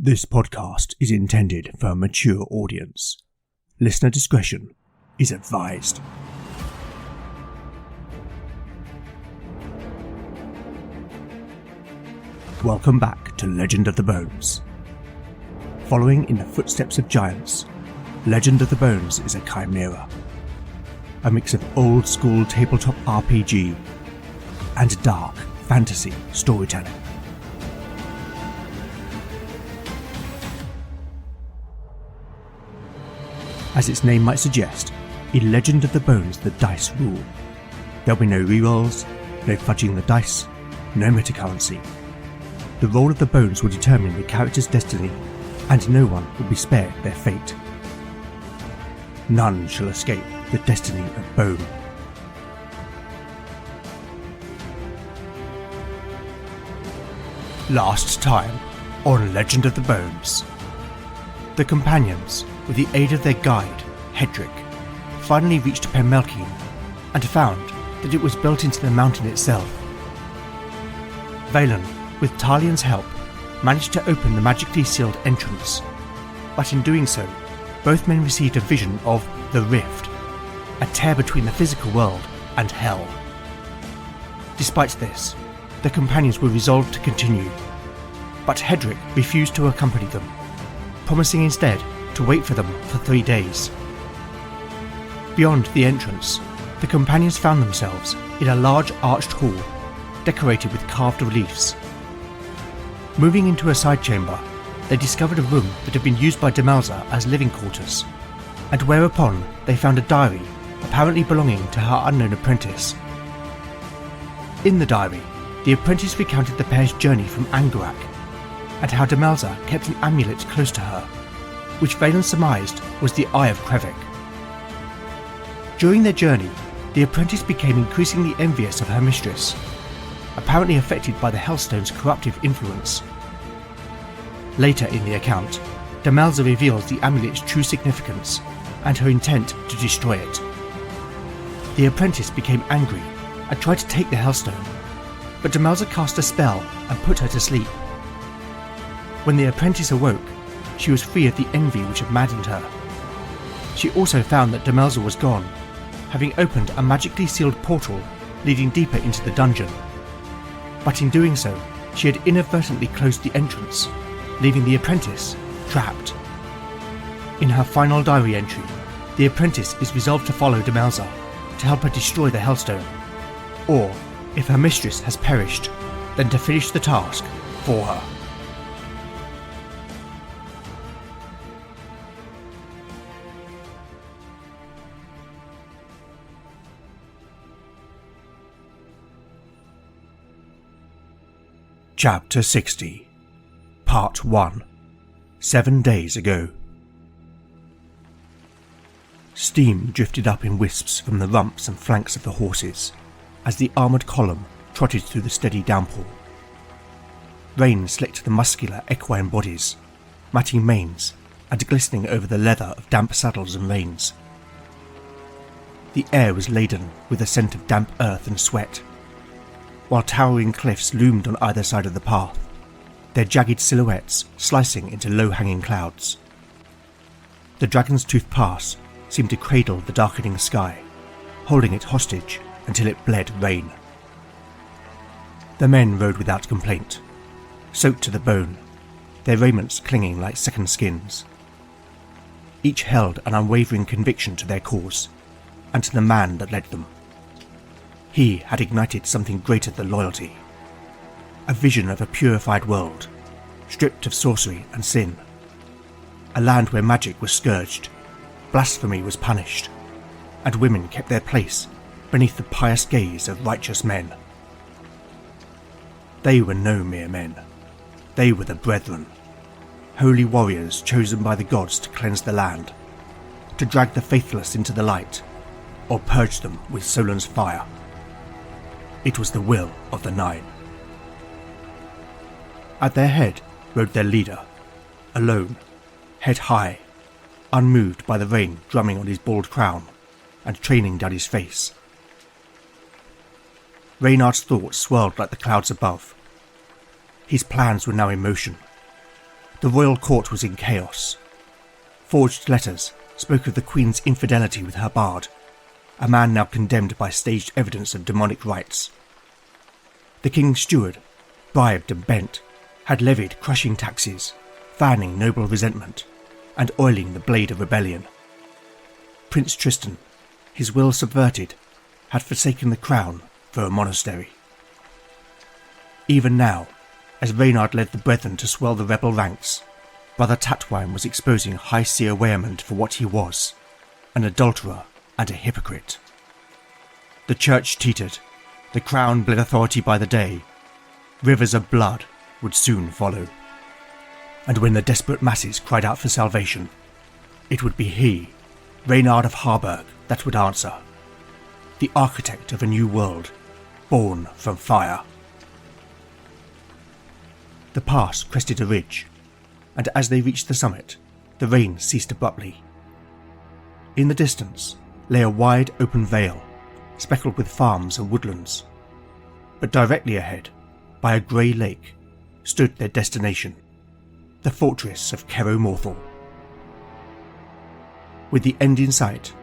This podcast is intended for a mature audience. Listener discretion is advised. Welcome back to Legend of the Bones. Following in the footsteps of giants, Legend of the Bones is a chimera. A mix of old-school tabletop RPG and dark fantasy storytelling. As its name might suggest, in Legend of the Bones the dice rule. There'll be no rerolls, no fudging the dice, no metacurrency. The roll of the bones will determine the character's destiny, and no one will be spared their fate. None shall escape the destiny of Bone. Last time on Legend of the Bones. The companions, with the aid of their guide, Hedrick, finally reached Penmelkine and found that it was built into the mountain itself. Valen, with Talian's help, managed to open the magically sealed entrance, but in doing so, both men received a vision of the Rift, a tear between the physical world and hell. Despite this, the companions were resolved to continue, but Hedrick refused to accompany them, promising instead to wait for them for 3 days. Beyond the entrance, the companions found themselves in a large arched hall, decorated with carved reliefs. Moving into a side chamber, they discovered a room that had been used by Demelza as living quarters, and whereupon they found a diary apparently belonging to her unknown apprentice. In the diary, the apprentice recounted the pair's journey from Angarak, and how Demelza kept an amulet close to her, which Valen surmised was the Eye of Krevik. During their journey, the apprentice became increasingly envious of her mistress, apparently affected by the Hellstone's corruptive influence. Later in the account, Demelza reveals the amulet's true significance and her intent to destroy it. The apprentice became angry and tried to take the Hellstone, but Demelza cast a spell and put her to sleep. When the apprentice awoke, she was free of the envy which had maddened her. She also found that Demelza was gone, having opened a magically sealed portal leading deeper into the dungeon. But in doing so, she had inadvertently closed the entrance, leaving the apprentice trapped. In her final diary entry, the apprentice is resolved to follow Demelza to help her destroy the Hellstone, or, if her mistress has perished, then to finish the task for her. Chapter 60, Part 1, 7 days ago. Steam drifted up in wisps from the rumps and flanks of the horses as the armoured column trotted through the steady downpour. Rain slicked the muscular equine bodies, matting manes and glistening over the leather of damp saddles and reins. The air was laden with the scent of damp earth and sweat, while towering cliffs loomed on either side of the path, their jagged silhouettes slicing into low-hanging clouds. The Dragon's Tooth Pass seemed to cradle the darkening sky, holding it hostage until it bled rain. The men rode without complaint, soaked to the bone, their raiments clinging like second skins. Each held an unwavering conviction to their cause, and to the man that led them. He had ignited something greater than loyalty, a vision of a purified world, stripped of sorcery and sin, a land where magic was scourged, blasphemy was punished, and women kept their place beneath the pious gaze of righteous men. They were no mere men. They were the Brethren, holy warriors chosen by the gods to cleanse the land, to drag the faithless into the light, or purge them with Solon's fire. It was the will of the Nine. At their head rode their leader, alone, head high, unmoved by the rain drumming on his bald crown and training down his face. Reynard's thoughts swirled like the clouds above. His plans were now in motion. The royal court was in chaos. Forged letters spoke of the Queen's infidelity with her bard, a man now condemned by staged evidence of demonic rites. The King's steward, bribed and bent, had levied crushing taxes, fanning noble resentment, and oiling the blade of rebellion. Prince Tristan, his will subverted, had forsaken the crown for a monastery. Even now, as Reynard led the brethren to swell the rebel ranks, Brother Tatwine was exposing High Seer Wehrmund for what he was, an adulterer and a hypocrite. The church teetered, the crown bled authority by the day. Rivers of blood would soon follow. And when the desperate masses cried out for salvation, it would be he, Reynard of Harburg, that would answer, the architect of a new world, born from fire. The pass crested a ridge, and as they reached the summit, the rain ceased abruptly. In the distance lay a wide open vale, speckled with farms and woodlands. But directly ahead, by a grey lake, stood their destination, the fortress of Cerro Morthal. With the end in sight,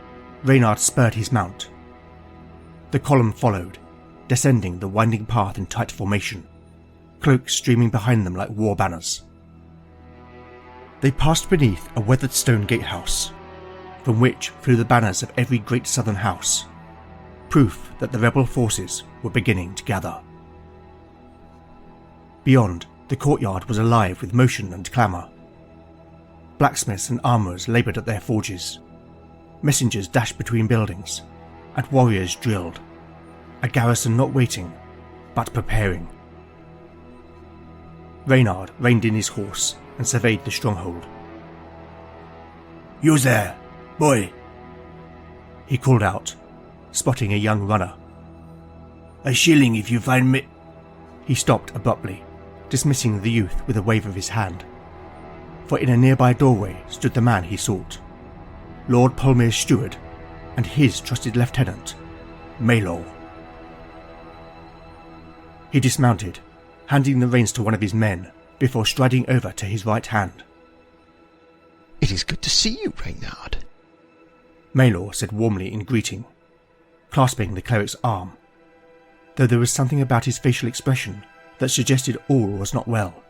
Reynard spurred his mount. The column followed, descending the winding path in tight formation, cloaks streaming behind them like war banners. They passed beneath a weathered stone gatehouse, from which flew the banners of every great southern house, proof that the rebel forces were beginning to gather. Beyond, the courtyard was alive with motion and clamour. Blacksmiths and armourers laboured at their forges, messengers dashed between buildings, and warriors drilled, a garrison not waiting, but preparing. Reynard reined in his horse and surveyed the stronghold. "You there, boy," he called out, spotting a young runner. "A shilling if you find me—" He stopped abruptly, dismissing the youth with a wave of his hand, for in a nearby doorway stood the man he sought, Lord Polmir's steward and his trusted lieutenant, Maelor. He dismounted, handing the reins to one of his men before striding over to his right hand. "It is good to see you, Reynard," Maelor said warmly in greeting, clasping the cleric's arm, though there was something about his facial expression that suggested all was not well.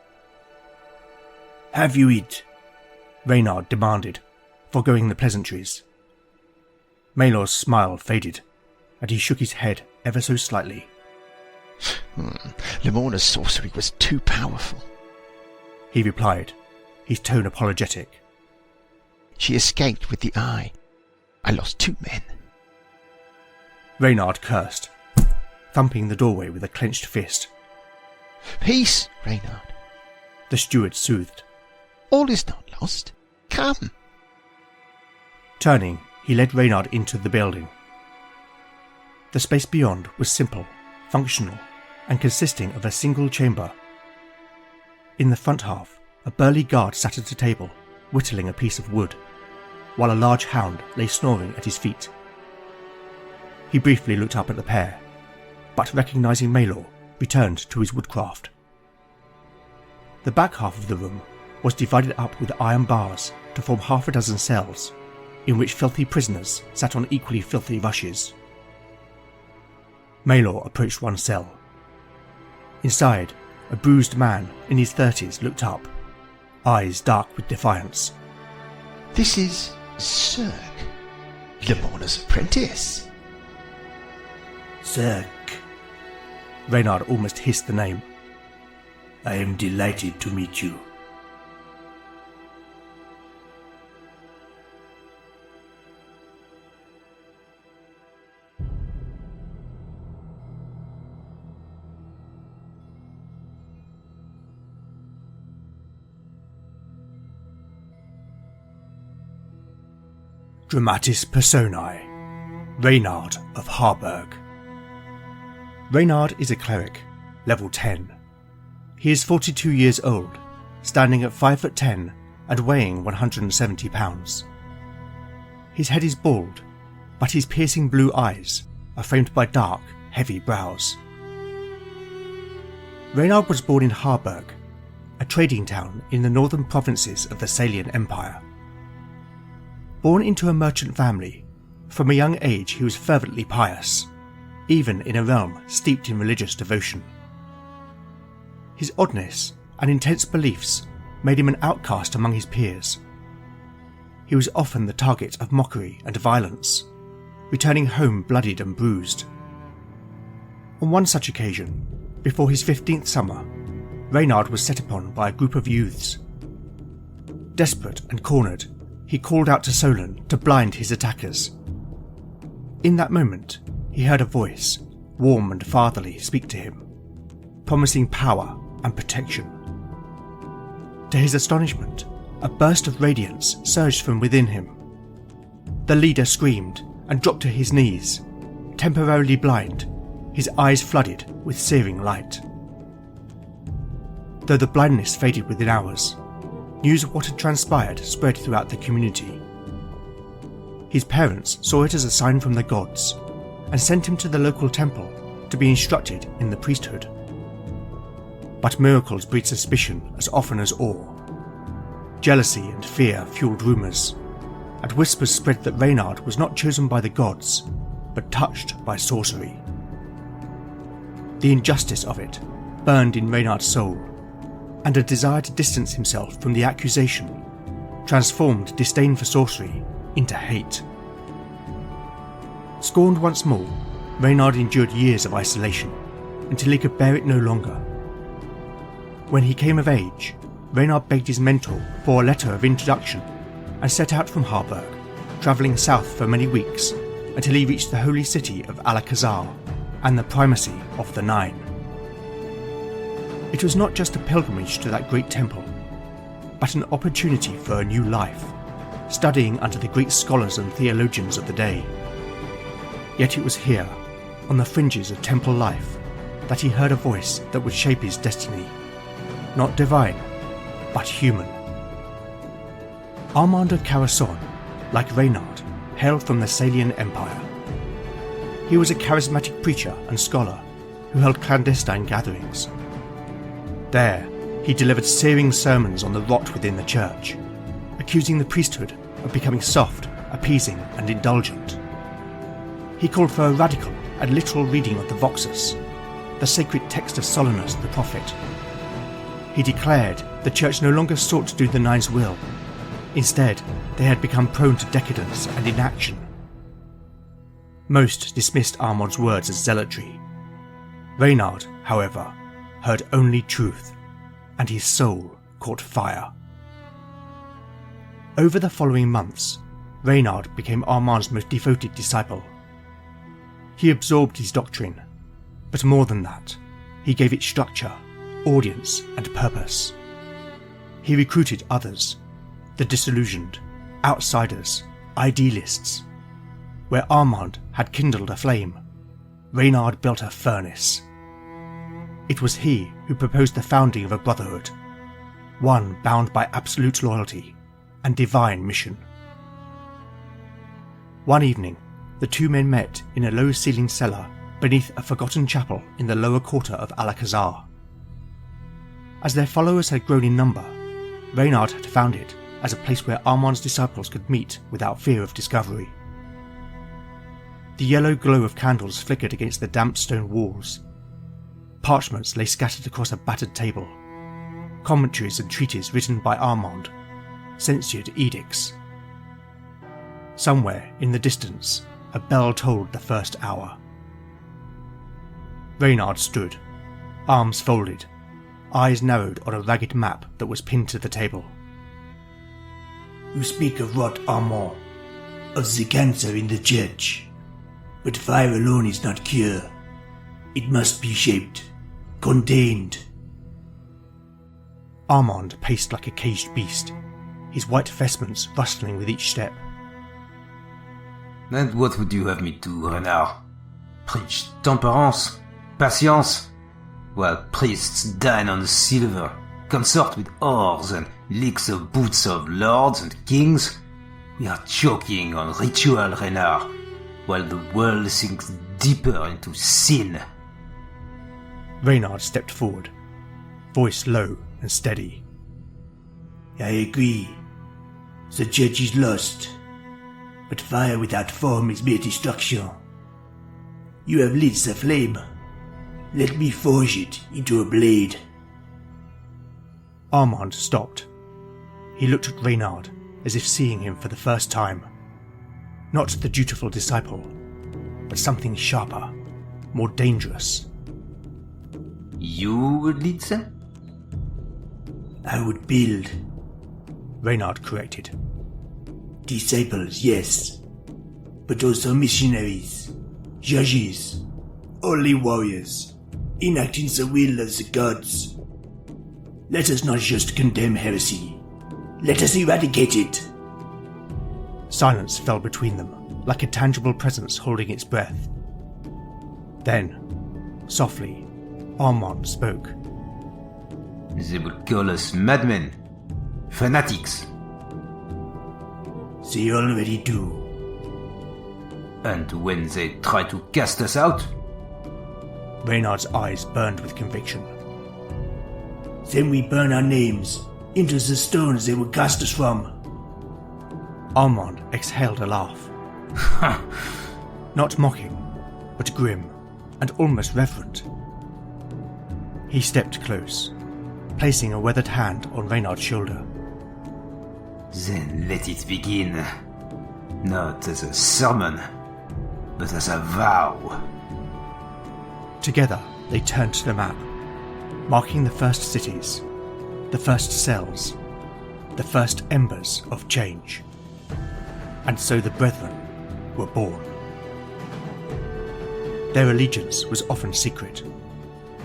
"Have you eat?" Reynard demanded, foregoing the pleasantries. Maelor's smile faded, and he shook his head ever so slightly. Lemorna's sorcery was too powerful, he replied, his tone apologetic. "She escaped with the eye. I lost 2 men. Reynard cursed, thumping the doorway with a clenched fist. "Peace, Reynard," the steward soothed. "All is not lost. Come." Turning, he led Reynard into the building. The space beyond was simple, functional, and consisting of a single chamber. In the front half, a burly guard sat at a table, whittling a piece of wood, while a large hound lay snoring at his feet. He briefly looked up at the pair, but recognising Maelor, returned to his woodcraft. The back half of the room was divided up with iron bars to form half a dozen cells, in which filthy prisoners sat on equally filthy rushes. Maelor approached one cell. Inside, a bruised man in his 30s looked up, eyes dark with defiance. "This is Zerg, Lemorna's apprentice." "Zerg," Reynard almost hissed the name. "I am delighted to meet you." Dramatis Personae, Reynard of Harburg. Reynard is a cleric, level 10. He is 42 years old, standing at 5'10" and weighing 170 pounds. His head is bald, but his piercing blue eyes are framed by dark, heavy brows. Reynard was born in Harburg, a trading town in the northern provinces of the Salian Empire. Born into a merchant family, from a young age he was fervently pious, even in a realm steeped in religious devotion. His oddness and intense beliefs made him an outcast among his peers. He was often the target of mockery and violence, returning home bloodied and bruised. On one such occasion, before his 15th summer, Reynard was set upon by a group of youths. Desperate and cornered, he called out to Solon to blind his attackers. In that moment, he heard a voice, warm and fatherly, speak to him, promising power and protection. To his astonishment, a burst of radiance surged from within him. The leader screamed and dropped to his knees, temporarily blind, his eyes flooded with searing light. Though the blindness faded within hours, news of what had transpired spread throughout the community. His parents saw it as a sign from the gods and sent him to the local temple to be instructed in the priesthood. But miracles breed suspicion as often as awe. Jealousy and fear fueled rumours, and whispers spread that Reynard was not chosen by the gods, but touched by sorcery. The injustice of it burned in Reynard's soul, and a desire to distance himself from the accusation transformed disdain for sorcery into hate. Scorned once more, Reynard endured years of isolation until he could bear it no longer. When he came of age, Reynard begged his mentor for a letter of introduction and set out from Harburg, travelling south for many weeks until he reached the holy city of Alcazar and the primacy of the Nine. It was not just a pilgrimage to that great temple, but an opportunity for a new life, studying under the great scholars and theologians of the day. Yet it was here, on the fringes of temple life, that he heard a voice that would shape his destiny. Not divine, but human. Armand of Carassonne, like Reynard, hailed from the Salian Empire. He was a charismatic preacher and scholar who held clandestine gatherings. There, he delivered searing sermons on the rot within the church, accusing the priesthood of becoming soft, appeasing, and indulgent. He called for a radical and literal reading of the Voxus, the sacred text of Solanus the prophet. He declared the church no longer sought to do the Nine's will. Instead, they had become prone to decadence and inaction. Most dismissed Armand's words as zealotry. Reynard, however, heard only truth, and his soul caught fire. Over the following months, Reynard became Armand's most devoted disciple. He absorbed his doctrine, but more than that, he gave it structure, audience, and purpose. He recruited others, the disillusioned, outsiders, idealists. Where Armand had kindled a flame, Reynard built a furnace. It was he who proposed the founding of a brotherhood, one bound by absolute loyalty and divine mission. One evening, the two men met in a low-ceilinged cellar beneath a forgotten chapel in the lower quarter of Alcazar. As their followers had grown in number, Reynard had found it as a place where Armand's disciples could meet without fear of discovery. The yellow glow of candles flickered against the damp stone walls. Parchments lay scattered across a battered table. Commentaries and treatises written by Armand, censored edicts. Somewhere in the distance, a bell tolled the first hour. Reynard stood, arms folded, eyes narrowed on a ragged map that was pinned to the table. You speak of rot, Armand, of the cancer in the church. But fire alone is not cure. It must be shaped, contained. Armand paced like a caged beast, his white vestments rustling with each step. And what would you have me do, Renard? Preach temperance? Patience? While priests dine on the silver, consort with whores and lick the boots of lords and kings? We are choking on ritual, Renard, while the world sinks deeper into sin. Reynard stepped forward, voice low and steady. I agree. The judge is lost, but fire without form is mere destruction. You have lit the flame. Let me forge it into a blade. Armand stopped. He looked at Reynard as if seeing him for the first time. Not the dutiful disciple, but something sharper, more dangerous. You would lead them? I would build. Reynard corrected. Disciples, yes, but also missionaries, judges, holy warriors, enacting the will of the gods. Let us not just condemn heresy, let us eradicate it. Silence fell between them, like a tangible presence holding its breath. Then, softly, Armand spoke. They will call us madmen, fanatics. They already do. And when they try to cast us out? Reynard's eyes burned with conviction. Then we burn our names into the stones they will cast us from. Armand exhaled a laugh. Not mocking, but grim, and almost reverent. He stepped close, placing a weathered hand on Reynard's shoulder. Then let it begin. Not as a sermon, but as a vow. Together, they turned to the map, marking the first cities, the first cells, the first embers of change. And so the Brethren were born. Their allegiance was often secret,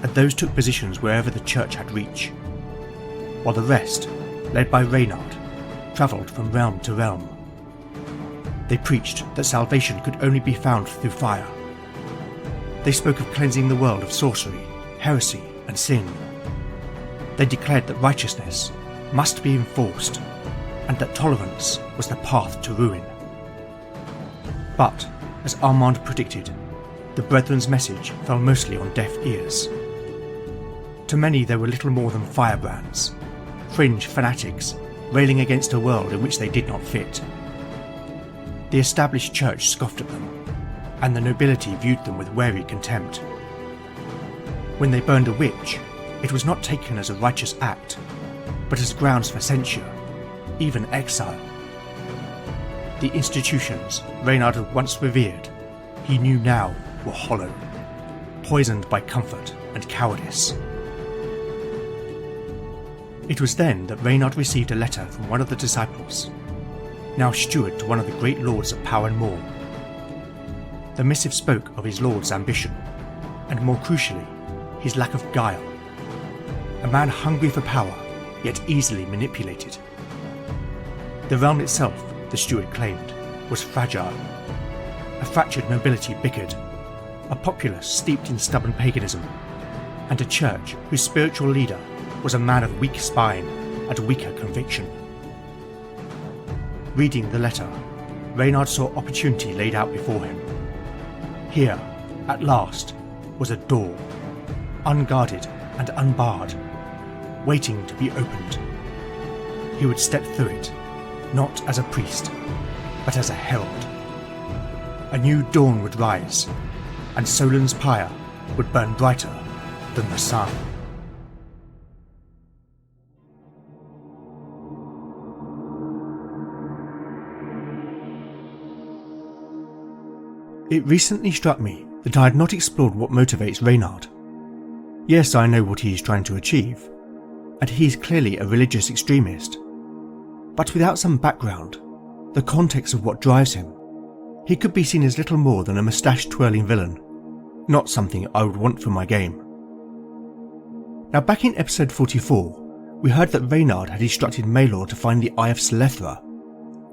and those took positions wherever the church had reach, while the rest, led by Reynard, travelled from realm to realm. They preached that salvation could only be found through fire. They spoke of cleansing the world of sorcery, heresy, and sin. They declared that righteousness must be enforced, and that tolerance was the path to ruin. But, as Armand predicted, the Brethren's message fell mostly on deaf ears. To many they were little more than firebrands, fringe fanatics railing against a world in which they did not fit. The established church scoffed at them, and the nobility viewed them with wary contempt. When they burned a witch, it was not taken as a righteous act, but as grounds for censure, even exile. The institutions Reynard had once revered, he knew now were hollow, poisoned by comfort and cowardice. It was then that Reynard received a letter from one of the disciples, now steward to one of the great lords of Power and More. The missive spoke of his lord's ambition, and more crucially, his lack of guile. A man hungry for power, yet easily manipulated. The realm itself, the steward claimed, was fragile. A fractured nobility bickered, a populace steeped in stubborn paganism, and a church whose spiritual leader was a man of weak spine and weaker conviction. Reading the letter, Reynard saw opportunity laid out before him. Here, at last, was a door, unguarded and unbarred, waiting to be opened. He would step through it, not as a priest, but as a herald. A new dawn would rise, and Solon's pyre would burn brighter than the sun. It recently struck me that I had not explored what motivates Reynard. Yes, I know what he is trying to achieve, and he is clearly a religious extremist. But without some background, the context of what drives him, he could be seen as little more than a moustache-twirling villain, not something I would want for my game. Now, back in episode 44, we heard that Reynard had instructed Maelor to find the Eye of Selethra,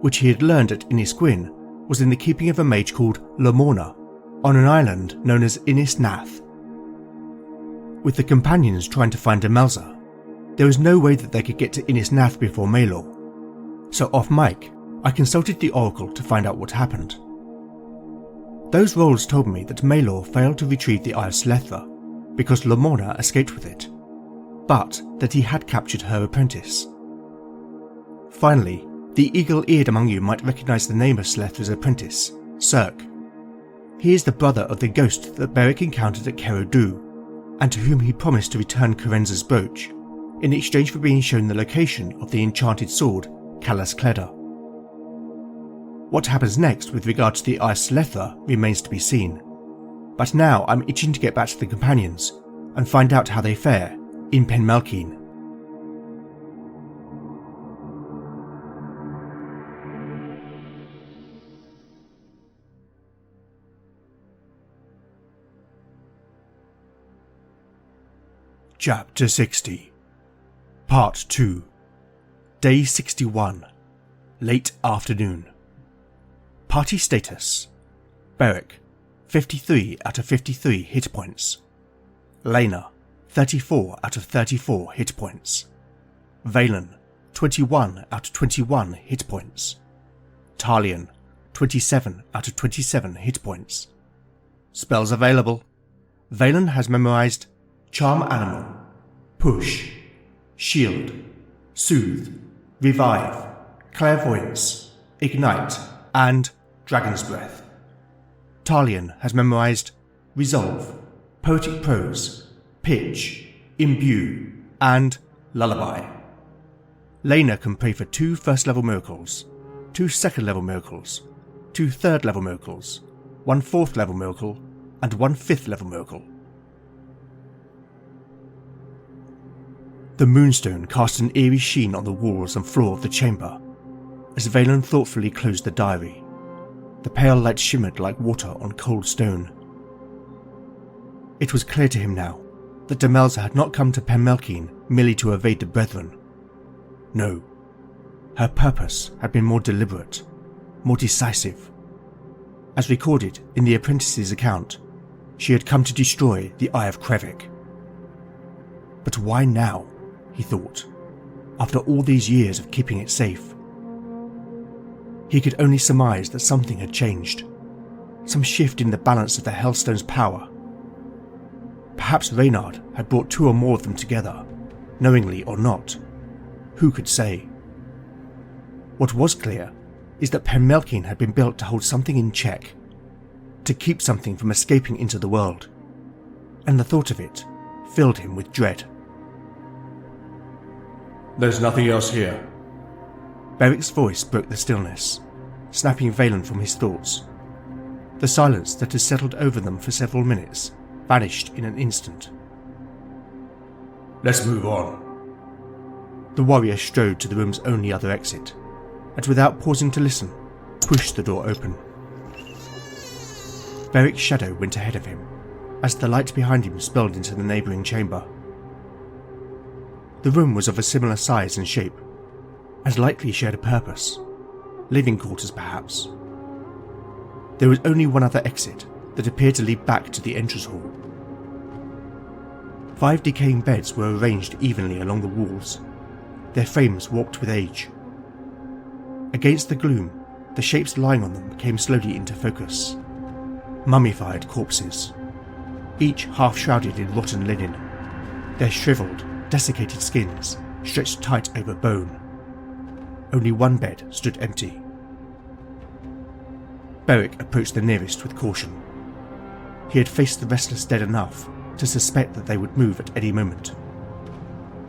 which he had learned at Inis Gwyn was in the keeping of a mage called Lamorna, on an island known as Inis Nath. With the companions trying to find Demelza, there was no way that they could get to Inis Nath before Maelor, so off mic, I consulted the Oracle to find out what happened. Those rolls told me that Maelor failed to retrieve the Eye of Selethra because Lamorna escaped with it, but that he had captured her apprentice. Finally, the eagle-eared among you might recognise the name of Slethra's apprentice, Cirque. He is the brother of the ghost that Beric encountered at Kerodu, and to whom he promised to return Carenza's brooch, in exchange for being shown the location of the enchanted sword, Callus Cleda. What happens next with regard to the Ice Slethra remains to be seen, but now I'm itching to get back to the companions and find out how they fare in Penmalkine. Chapter 60, Part 2, Day 61, Late Afternoon. Party status: Beric, 53 out of 53 hit points. Lena, 34 out of 34 hit points. Valen, 21 out of 21 hit points. Talion, 27 out of 27 hit points. Spells available: Valen has memorized Charm Animal, Push, Shield, Soothe, Revive, Clairvoyance, Ignite, and Dragon's Breath. Talion has memorized Resolve, Poetic Prose, Pitch, Imbue, and Lullaby. Lena can pray for 2 first-level miracles, 2 second-level miracles, 2 third-level miracles, 1 fourth-level miracle, and 1 fifth-level miracle. The moonstone cast an eerie sheen on the walls and floor of the chamber as Valen thoughtfully closed the diary. The pale light shimmered like water on cold stone. It was clear to him now that Demelza had not come to Penmalkine merely to evade the Brethren. No, her purpose had been more deliberate, more decisive. As recorded in the apprentice's account, she had come to destroy the Eye of Krevik. But why now? He thought, after all these years of keeping it safe. He could only surmise that something had changed, some shift in the balance of the Hellstone's power. Perhaps Reynard had brought 2 or more of them together, knowingly or not. Who could say? What was clear is that Penmalkine had been built to hold something in check, to keep something from escaping into the world, and the thought of it filled him with dread. There's nothing else here. Beric's voice broke the stillness, snapping Valen from his thoughts. The silence that had settled over them for several minutes vanished in an instant. Let's move on. The warrior strode to the room's only other exit, and without pausing to listen, pushed the door open. Beric's shadow went ahead of him, as the light behind him spilled into the neighbouring chamber. The room was of a similar size and shape, and likely shared a purpose. Living quarters, perhaps. There was only one other exit that appeared to lead back to the entrance hall. 5 decaying beds were arranged evenly along the walls, their frames warped with age. Against the gloom, the shapes lying on them came slowly into focus. Mummified corpses, each half-shrouded in rotten linen, their shriveled, desiccated skins stretched tight over bone. Only one bed stood empty. Beric approached the nearest with caution. He had faced the restless dead enough to suspect that they would move at any moment,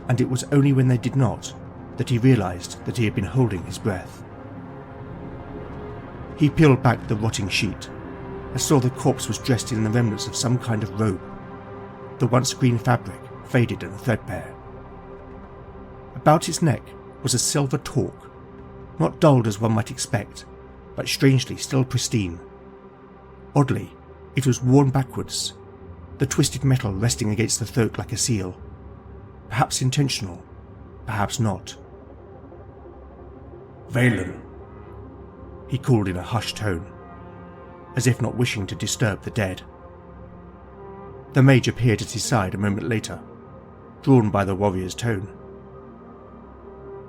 and it was only when they did not that he realised that he had been holding his breath. He peeled back the rotting sheet and saw the corpse was dressed in the remnants of some kind of robe, the once green fabric faded and threadbare. About its neck was a silver torque, not dulled as one might expect, but strangely still pristine. Oddly, it was worn backwards, the twisted metal resting against the throat like a seal. Perhaps intentional, perhaps not. Valen, he called in a hushed tone, as if not wishing to disturb the dead. The mage appeared at his side a moment later, drawn by the warrior's tone.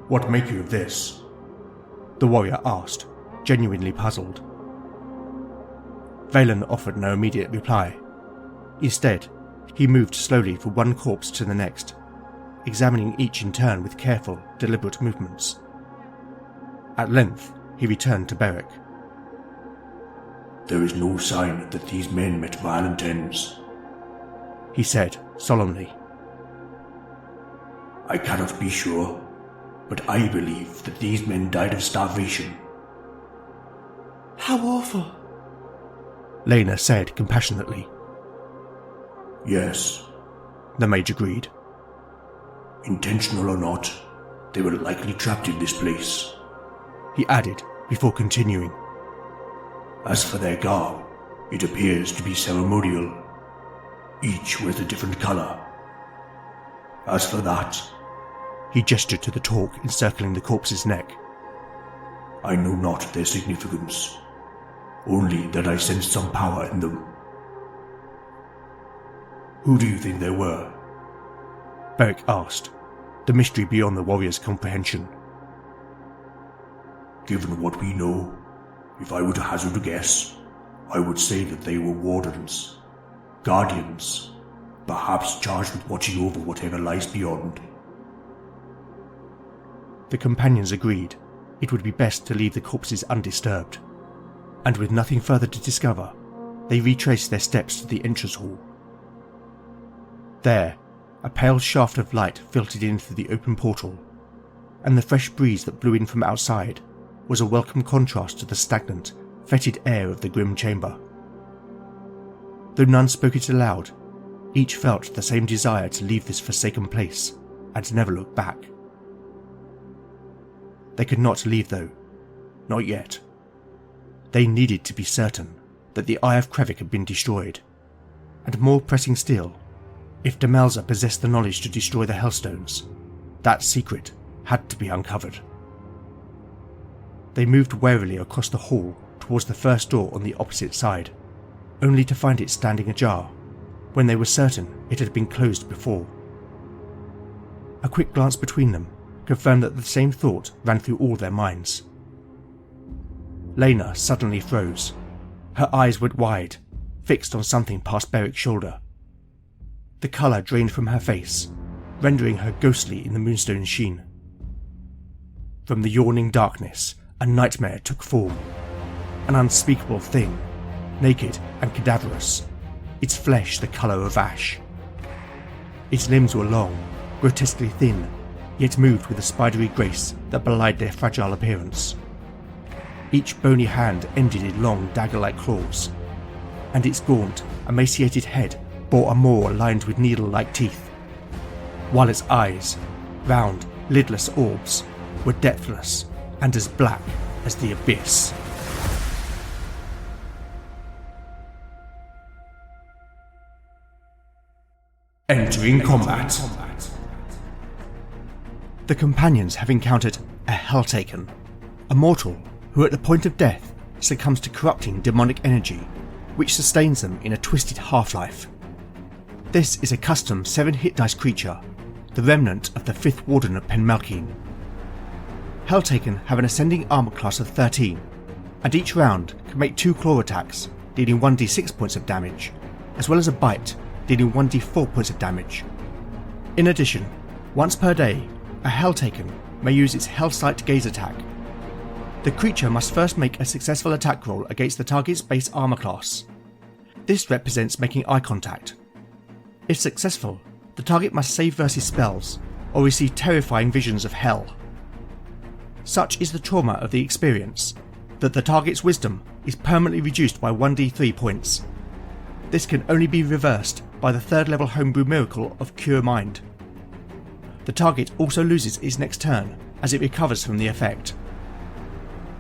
What make you of this? The warrior asked, genuinely puzzled. Valen offered no immediate reply. Instead, he moved slowly from one corpse to the next, examining each in turn with careful, deliberate movements. At length, he returned to Beric. There is no sign that these men met violent ends, he said solemnly. I cannot be sure, but I believe that these men died of starvation. How awful, Lena said compassionately. Yes, The mage agreed. Intentional or not, they were likely trapped in this place, He added before continuing. As for their garb, it appears to be ceremonial. Each wears a different colour. As for that, He gestured to the torque encircling the corpse's neck. I know not their significance, only that I sense some power in them. Who do you think they were? Beric asked, the mystery beyond the warrior's comprehension. Given what we know, if I were to hazard a guess, I would say that they were wardens, guardians, perhaps charged with watching over whatever lies beyond. The companions agreed it would be best to leave the corpses undisturbed, and with nothing further to discover, they retraced their steps to the entrance hall. There, a pale shaft of light filtered in through the open portal, and the fresh breeze that blew in from outside was a welcome contrast to the stagnant, fetid air of the grim chamber. Though none spoke it aloud, each felt the same desire to leave this forsaken place and never look back. They could not leave though, not yet. They needed to be certain that the Eye of Krevik had been destroyed, and more pressing still, if Demelza possessed the knowledge to destroy the Hellstones, that secret had to be uncovered. They moved warily across the hall towards the first door on the opposite side, only to find it standing ajar, when they were certain it had been closed before. A quick glance between them confirmed that the same thought ran through all their minds. Lena suddenly froze. Her eyes went wide, fixed on something past Beric's shoulder. The colour drained from her face, rendering her ghostly in the moonstone's sheen. From the yawning darkness, a nightmare took form. An unspeakable thing, naked and cadaverous, its flesh the colour of ash. Its limbs were long, grotesquely thin, yet moved with a spidery grace that belied their fragile appearance. Each bony hand ended in long dagger-like claws, and its gaunt, emaciated head bore a maw lined with needle-like teeth, while its eyes, round, lidless orbs, were depthless and as black as the abyss. Entering combat. The companions have encountered a Helltaken, a mortal who at the point of death succumbs to corrupting demonic energy, which sustains them in a twisted half-life. This is a custom 7 hit dice creature, the remnant of the 5th Warden of Penmalkine. Helltaken have an ascending armor class of 13, and each round can make 2 claw attacks, dealing 1d6 points of damage, as well as a bite, dealing 1d4 points of damage. In addition, once per day, a Helltaken may use its Hellsight Gaze attack. The creature must first make a successful attack roll against the target's base armor class. This represents making eye contact. If successful, the target must save versus spells, or receive terrifying visions of hell. Such is the trauma of the experience, that the target's wisdom is permanently reduced by 1d3 points. This can only be reversed by the 3rd level homebrew miracle of Cure Mind. The target also loses its next turn as it recovers from the effect.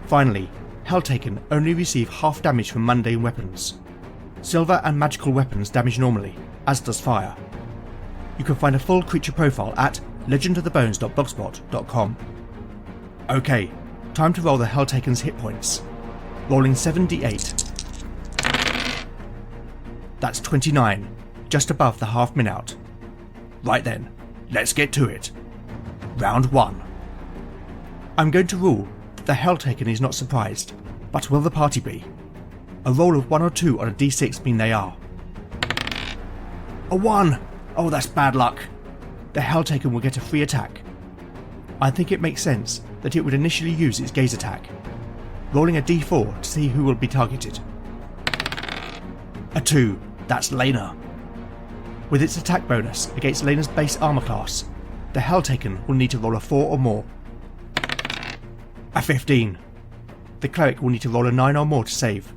Finally, Helltaken only receive half damage from mundane weapons. Silver and magical weapons damage normally, as does fire. You can find a full creature profile at legendofthebones.blogspot.com. Okay, time to roll the Helltaken's hit points. Rolling 7d8. That's 29, just above the half min out. Right then, let's get to it. Round 1. I'm going to rule that the Helltaken is not surprised, but will the party be? A roll of 1 or 2 on a d6 mean they are. A 1! Oh, that's bad luck. the Helltaken will get a free attack. I think it makes sense that it would initially use its gaze attack, rolling a d4 to see who will be targeted. A 2, that's Lena. With its attack bonus against Lena's base armor class, the Helltaken will need to roll a 4 or more. A 15. The cleric will need to roll a 9 or more to save.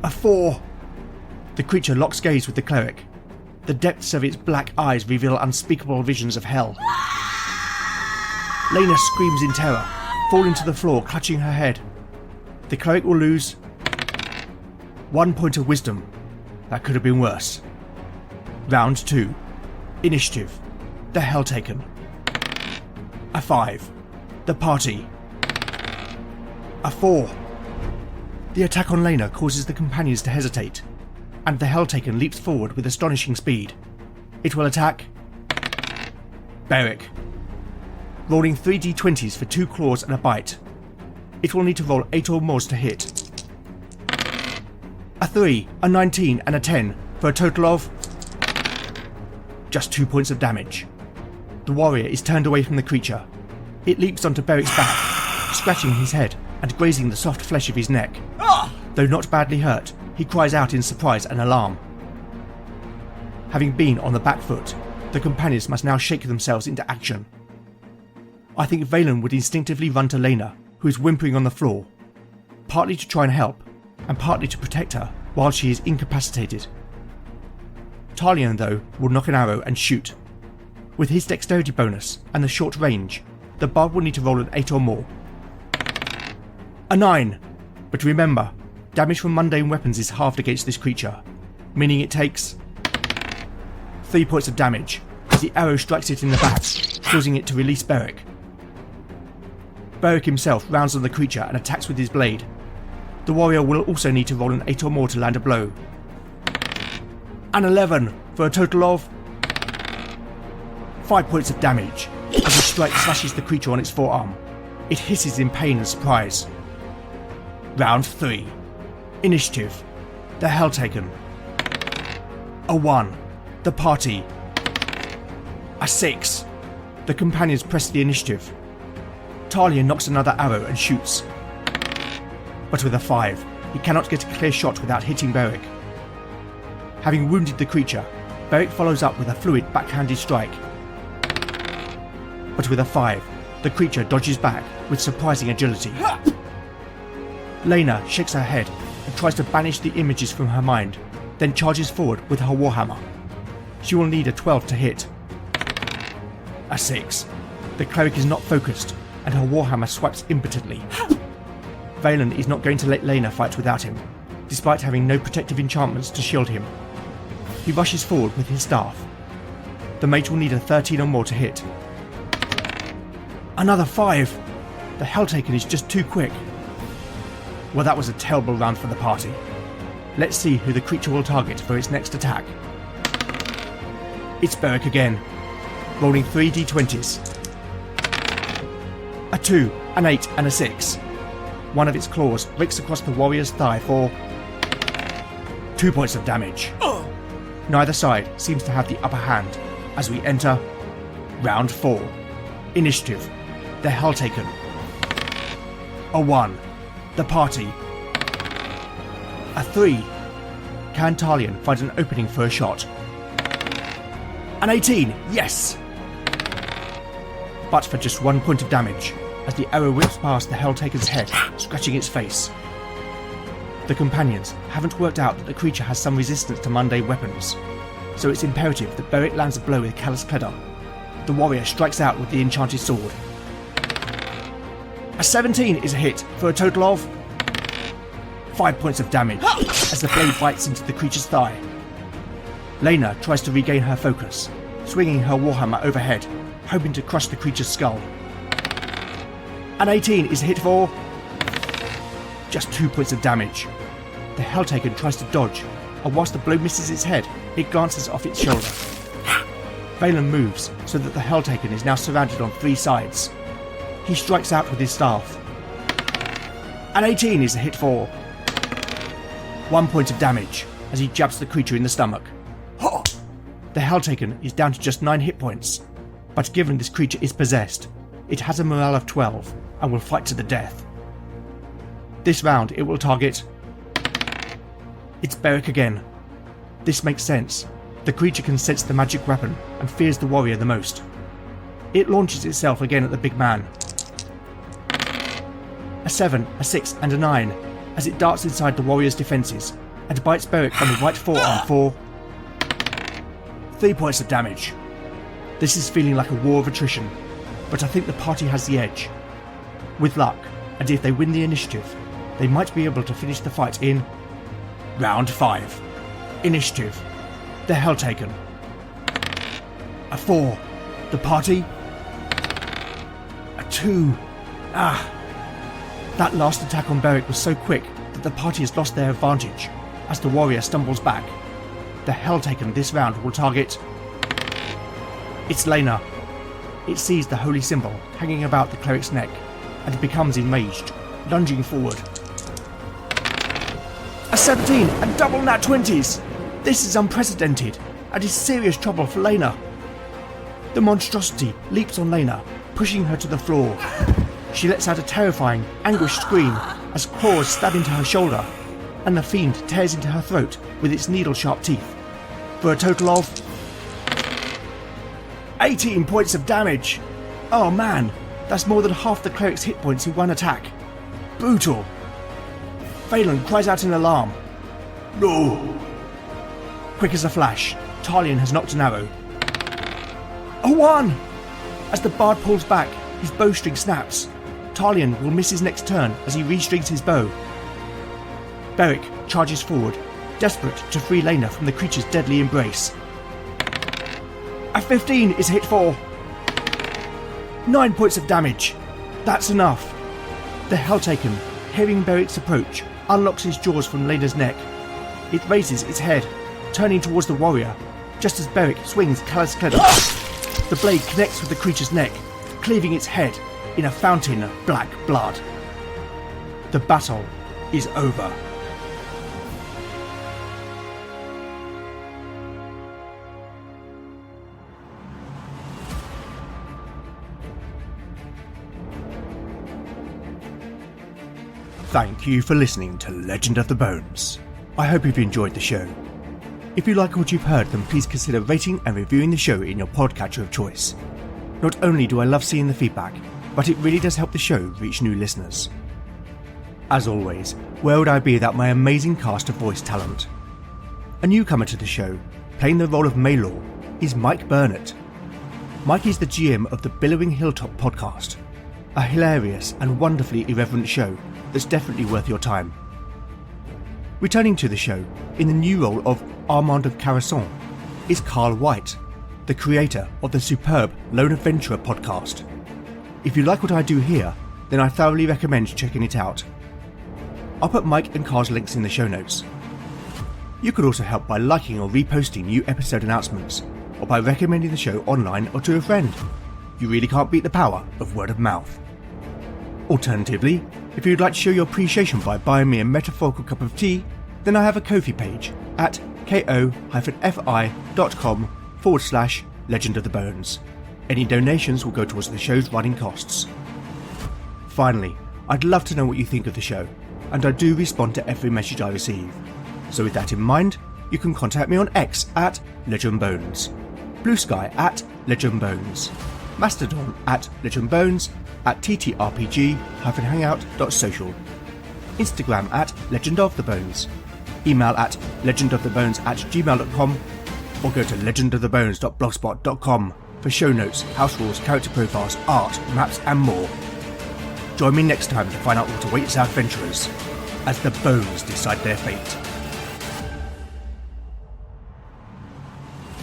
A 4. The creature locks gaze with the cleric. The depths of its black eyes reveal unspeakable visions of hell. Lena screams in terror, falling to the floor, clutching her head. The cleric will lose 1 point of wisdom. That could have been worse. Round 2. Initiative. The Helltaken. A 5. The party. A 4. The attack on Lena causes the companions to hesitate, and the Helltaken leaps forward with astonishing speed. It will attack Beric, rolling 3 d20s for 2 claws and a bite. It will need to roll 8 or more to hit. A 3, a 19 and a 10 for a total of just 2 points of damage. The warrior is turned away from the creature. It leaps onto Beric's back, scratching his head and grazing the soft flesh of his neck. Though not badly hurt, he cries out in surprise and alarm. Having been on the back foot, the companions must now shake themselves into action. I think Valen would instinctively run to Lena, who is whimpering on the floor, partly to try and help, and partly to protect her while she is incapacitated. Talion, though, will knock an arrow and shoot. With his dexterity bonus and the short range, the bard will need to roll an 8 or more. A 9! But remember, damage from mundane weapons is halved against this creature, meaning it takes 3 points of damage as the arrow strikes it in the back, causing it to release Beric. Beric himself rounds on the creature and attacks with his blade. The warrior will also need to roll an 8 or more to land a blow. An 11 for a total of 5 points of damage as the strike slashes the creature on its forearm. It hisses in pain and surprise. Round 3. Initiative. The Helltaken. A 1. The party. A 6. The companions press the initiative. Talia knocks another arrow and shoots. But with a 5, he cannot get a clear shot without hitting Beric. Having wounded the creature, Beric follows up with a fluid backhanded strike. But with a 5, the creature dodges back with surprising agility. Lena shakes her head and tries to banish the images from her mind, then charges forward with her warhammer. She will need a 12 to hit. A 6. The cleric is not focused, and her warhammer swipes impotently. Valen is not going to let Lena fight without him, despite having no protective enchantments to shield him. He rushes forward with his staff. The mage will need a 13 or more to hit. Another 5! The Helltaken is just too quick. Well, that was a terrible round for the party. Let's see who the creature will target for its next attack. It's Beric again, rolling 3 d20s. A 2, an 8 and a 6. One of its claws breaks across the warrior's thigh for 2 points of damage. Neither side seems to have the upper hand as we enter round 4. Initiative. The Helltaken. A 1. The party. A 3. Can Talion find an opening for a shot? An 18, yes! But for just 1 point of damage, as the arrow whips past the Helltaken's head, scratching its face. The companions haven't worked out that the creature has some resistance to mundane weapons, so it's imperative that Beric lands a blow with Callous Cledder. The warrior strikes out with the enchanted sword. A 17 is a hit for a total of 5 points of damage as the blade bites into the creature's thigh. Lena tries to regain her focus, swinging her warhammer overhead, hoping to crush the creature's skull. An 18 is a hit for just 2 points of damage. The Helltaken tries to dodge, and whilst the blow misses its head, it glances off its shoulder. Valen moves so that the Helltaken is now surrounded on 3 sides. He strikes out with his staff. An 18 is a hit for 1 point of damage as he jabs the creature in the stomach. The Helltaken is down to just 9 hit points, but given this creature is possessed, it has a morale of 12 and will fight to the death. This round it will target... It's Beric again. This makes sense. The creature can sense the magic weapon and fears the warrior the most. It launches itself again at the big man. A 7, a 6 and a 9 as it darts inside the warrior's defences and bites Beric on the right forearm for 3 points of damage. This is feeling like a war of attrition, but I think the party has the edge. With luck, and if they win the initiative, they might be able to finish the fight in Round 5. Initiative. The Helltaken. A 4. The party. A 2. That last attack on Beric was so quick that the party has lost their advantage as the warrior stumbles back. The Helltaken this round will target... It's Lena. It sees the holy symbol hanging about the cleric's neck and becomes enraged, lunging forward. A 17 and double nat 20s! This is unprecedented and is serious trouble for Lena. The monstrosity leaps on Lena, pushing her to the floor. She lets out a terrifying, anguished scream as claws stab into her shoulder, and the fiend tears into her throat with its needle-sharp teeth, for a total of 18 points of damage! Oh man, that's more than half the cleric's hit points in one attack. Brutal! Phelan cries out in alarm. No! Quick as a flash, Talion has knocked an arrow. A 1! As the bard pulls back, his bowstring snaps. Talion will miss his next turn as he restrings his bow. Beric charges forward, desperate to free Lena from the creature's deadly embrace. A 15 is hit for 9 points of damage. That's enough. The Helltaken, hearing Beric's approach, unlocks his jaws from Lena's neck. It raises its head, turning towards the warrior, just as Beric swings Callous Cledder. The blade connects with the creature's neck, cleaving its head in a fountain of black blood. The battle is over. Thank you for listening to Legend of the Bones. I hope you've enjoyed the show. If you like what you've heard, then please consider rating and reviewing the show in your podcatcher of choice. Not only do I love seeing the feedback, but it really does help the show reach new listeners. As always, where would I be without my amazing cast of voice talent? A newcomer to the show, playing the role of Maelor, is Mike Burnett. Mike is the GM of the Billowing Hilltop podcast, a hilarious and wonderfully irreverent show that's definitely worth your time. Returning to the show, in the new role of Armand of Carassonne, is Carl White, the creator of the superb Lone Adventurer podcast. If you like what I do here, then I thoroughly recommend checking it out. I'll put Mike and Carl's links in the show notes. You could also help by liking or reposting new episode announcements, or by recommending the show online or to a friend. You really can't beat the power of word of mouth. Alternatively, if you'd like to show your appreciation by buying me a metaphorical cup of tea, then I have a Ko-fi page at ko-fi.com/Legend of the Bones. Any donations will go towards the show's running costs. Finally, I'd love to know what you think of the show, and I do respond to every message I receive. So with that in mind, you can contact me on X at LegendBones, Blue Sky at LegendBones, Mastodon at LegendBones, at ttrpg-hangout.social, Instagram at legendofthebones, email at legendofthebones@gmail.com, or go to legendofthebones.blogspot.com for show notes, house rules, character profiles, art, maps and more. Join me next time to find out what awaits our adventurers as the bones decide their fate.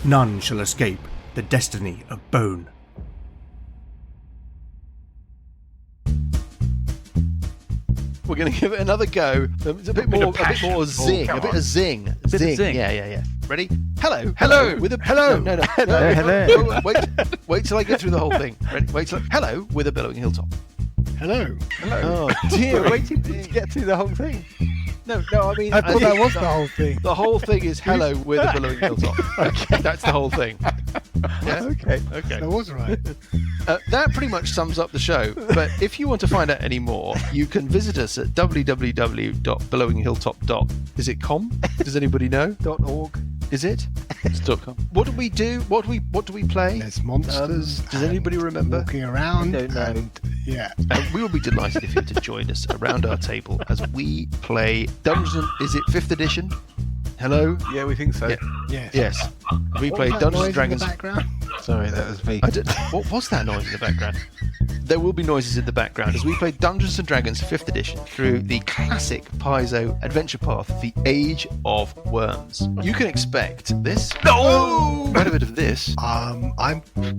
None shall escape the destiny of bone. We're going to give it another go. It's a bit more zing. A bit of zing. Zing. Yeah. Ready? Hello. With a hello. No. Hello. Wait till I get through the whole thing. Ready? Hello with a Billowing Hilltop. Hello. Oh dear. Wait till you get through the whole thing. No, I mean... I thought that was the whole thing. The whole thing is hello, we're the Billowing Hilltop. Okay, that's the whole thing. Yeah? Okay. Okay. That was right. That pretty much sums up the show. But if you want to find out any more, you can visit us at www.billowinghilltop. Is it .com? Does anybody know? .org. Is it? It's .com. What do we do? What do we play? There's monsters. Does anybody remember? Walking around. I don't know. And, yeah. We will be delighted if you to join us around our table as we play Dungeons. Is it 5th edition? Hello? Yeah, we think so. Yeah. Yes. Yes. We play What was that Dungeons and noise Dragons. in the background? Sorry, that was me. What was that noise in the background? There will be noises in the background as we play Dungeons and Dragons 5th edition through the classic Paizo adventure path, The Age of Worms. You can expect this. No! Quite a bit of this. I'm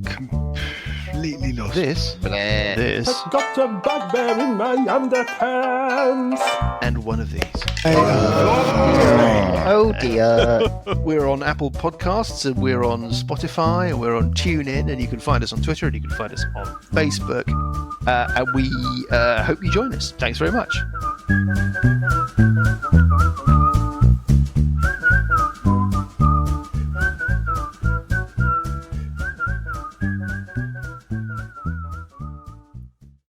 completely lost. This. This. Got a bugbear in my underpants. And one of these. Oh dear. We're on Apple Podcasts and we're on Spotify and we're on TuneIn, and you can find us on Twitter and you can find us on Facebook. And we hope you join us. Thanks very much.